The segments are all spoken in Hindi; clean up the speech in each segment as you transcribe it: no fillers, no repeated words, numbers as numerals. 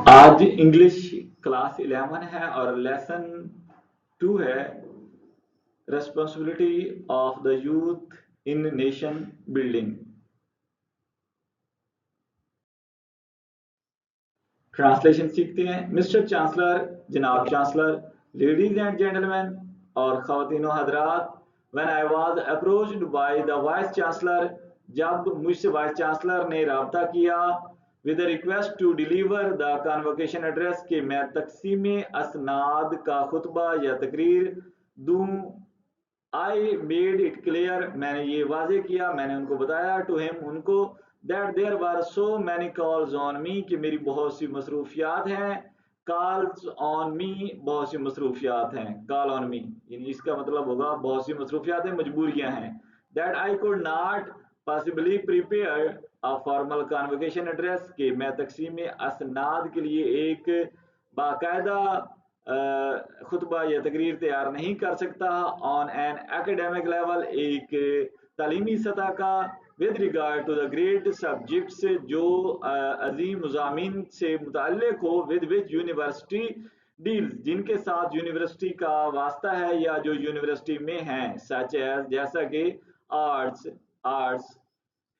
आज इंग्लिश क्लास 11 है और लेसन 2 है responsibility of the youth in nation building. Translation सीखते हैं। मिस्टर चांसलर, जनाब चांसलर, लेडीज एंड जेंटलमैन और ख़वातीनो हजरात, when I was approached by the vice chancellor, जब मुझसे वाइस चांसलर ने रब्ता किया with request to deliver the convocation address कि मैं तकसीम असनाद का खुतबा या तकरीर दूं, आई मेड इट क्लियर, मैंने ये वाजे किया, मैंने उनको बताया, टू हिम, उनको, that there were so many calls on me, कि मेरी बहुत सी मसरूफियात हैं। कॉल्स ऑन मी, बहुत सी मसरूफियात हैं, कॉल ऑन मी यानी इसका मतलब होगा बहुत सी मसरूफियात हैं, मजबूरियां हैं। That I could not possibly prepare a formal convocation address, कि मैं तकसीम असनाद के लिए एक बाकायदा खुतबा या तकरीर तैयार नहीं कर सकता ऑन एन एकेडमिक लेवल, एक तालीमी सतह का, with regard to the great subjects, जो अजीम मज़ामीन से मुतल्लिक हो, विद विच यूनिवर्सिटी डील्स, जिनके साथ यूनिवर्सिटी का वास्ता है या जो यूनिवर्सिटी में हैं, सच एज, जैसा कि आर्ट्स, आर्ट्स,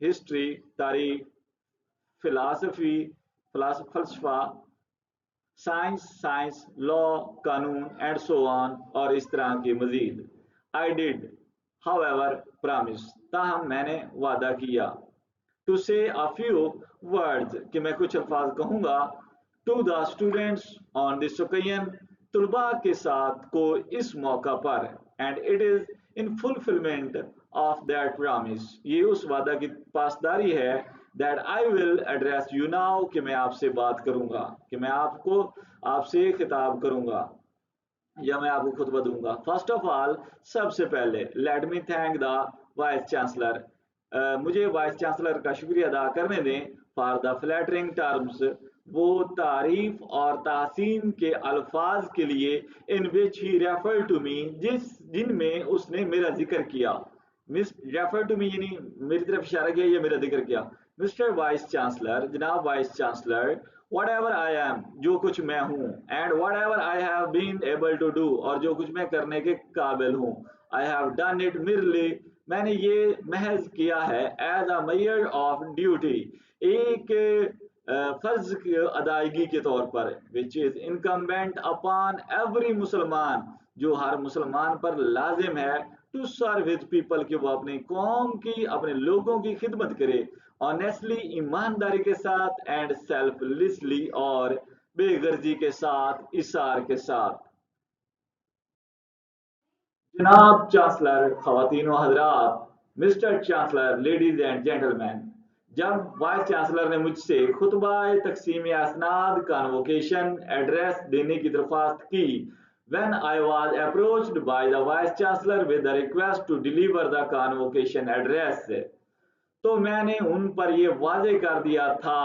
हिस्ट्री, तारीख, फिलासफी, फलसफा, साइंस, साइंस, लॉ, कानून एंड सो ऑन, और इस तरह के मजीद। आई डिड हाउएवर प्रॉमिस, ताहम मैंने वादा किया, to say a few words, कि मैं कुछ अल्फाज कहूंगा, to the students on this occasion, तुलबा के साथ को इस मौका पर, and it is in fulfilment of that promise, ये उस वादा की पासदारी है, that I will address you now, कि मैं आपसे बात करूंगा, कि मैं आपको आपसे खिताब करूंगा या मैं आपको खुतबा दूंगा। फर्स्ट ऑफ ऑल, सबसे पहले, let me thank the vice chancellor, मुझे वाइस चांसलर का शुक्रिया अदा करने दें, फॉर द फ्लैटरिंग टर्म्स, वो तारीफ और तासीन के अल्फाज के लिए, इन which he refer to me, जिनमें उसने मेरा जिक्र किया। मिस रेफर टू मी यानी मेरी तरफ इशारा किया या मेरा जिक्र किया। मिस्टर वाइस चांसलर, जनाब vice chancellor, whatever I am, जो कुछ मैं हूँ, and whatever I have been able to do, और जो कुछ मैं करने के काबिल हूँ, I have done it merely, मैंने ये महज किया है, as a mere of duty, एक फर्ज की अदायगी के तौर पर, which is incumbent upon every मुसलमान, जो हर मुसलमान पर लाजिम है, टू सर्व हिज पीपल, कि वो अपनी कौम की, अपने लोगों की खिदमत करे, ऑनेस्टली, ईमानदारी के साथ, एंड सेल्फलेसली, और बेगर्जी के साथ, इसार के साथ। जनाब चांसलर, खवातीन व हजरात, mister chancellor, ladies and gentleman, जब वाइस चांसलर ने मुझसे खुतबा तकसीम असनाद कन्वोकेशन एड्रेस देने की दरख्वास्त की, when I was approached by the vice chancellor with the request to deliver the convocation address, तो मैंने उन पर यह वाजे कर दिया था,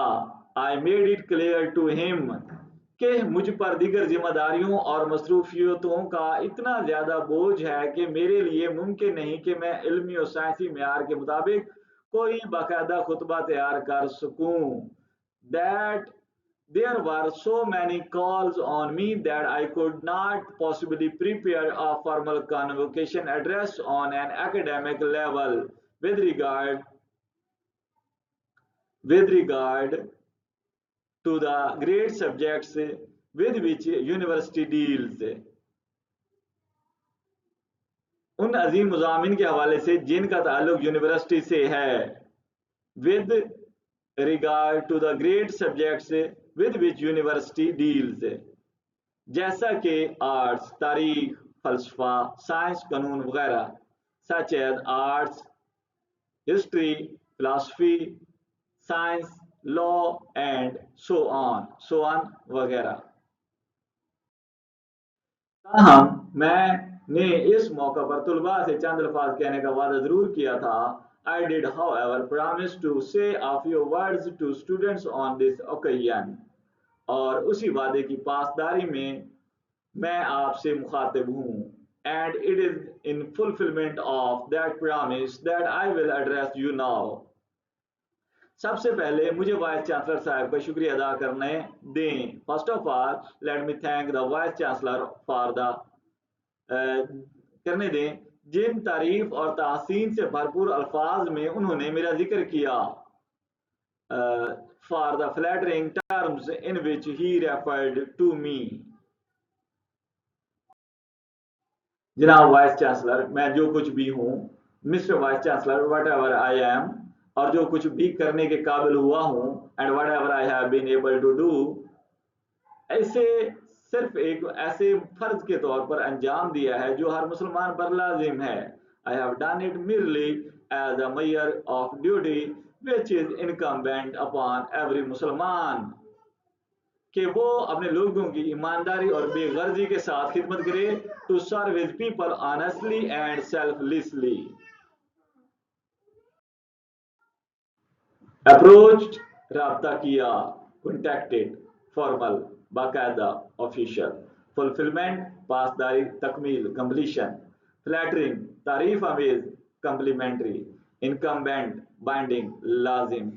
I made it clear to him, कि मुझ पर दीगर जिम्मेदारियों और मसरूफियतों का इतना ज़्यादा बोझ है कि मेरे लिए मुमकिन नहीं कि मैं इल्मी और साइंसी मेयार के मुताबिक कोई बाकायदा खुतबा तैयार कर सकूं। That there were so many calls on me that I could not possibly prepare a formal convocation address on an academic level, with regard with regard to the great subjects with which university deals, उन अजीम मज़ामीन के हवाले से जिनका ताल्लुक यूनिवर्सिटी से है, with regard to the great subjects with which university deals, जैसा कि आर्ट्स, तारीख, फलसफा, साइंस, कानून वगैरह, such as arts, history, philosophy, science, law and so on वगैरह। ताहम मैंने इस मौका पर तुलबा से चंद अल्फाज कहने का वादा जरूर किया था। I did however promise to say a few words to students on this occasion, और उसी वादे की पासदारी में मैं आपसे मुखातिब हूँ, and it is in fulfilment of that promise that I will address you now, सबसे पहले मुझे वाइस चांसलर साहब का शुक्रिया अदा करने दें। First of all let me thank the vice chancellor for the करने दें जिन तारीफ और तासीन से भरपूर अल्फाज में उन्होंने मेरा जिक्र किया, for the flattering terms in which he referred to me. जनाब वाइस चांसलर, मैं जो कुछ भी हूँ, mister vice chancellor, whatever I am, और जो कुछ भी करने के काबिल हुआ हूँ, and whatever I have been able to do, ऐसे सिर्फ एक ऐसे फर्ज के तौर पर अंजाम दिया है जो हर मुसलमान पर लाजिम है। आई have done it merely as a measure of duty which is incumbent upon every मुसलमान, कि वो अपने लोगों की ईमानदारी और बेगर्जी के साथ खिदमत करे, to serve his people honestly and selflessly. Approach राब्ता किया, कॉन्टैक्टेड फॉर्मल बाकायदा ऑफिशियल, फुलफिलमेंट पासदारी तकमील कंप्लीशन, फ्लैटरिंग तारीफ अमेज कम्प्लीमेंट्री, इनकम्बेंट बाइंडिंग लाजिम।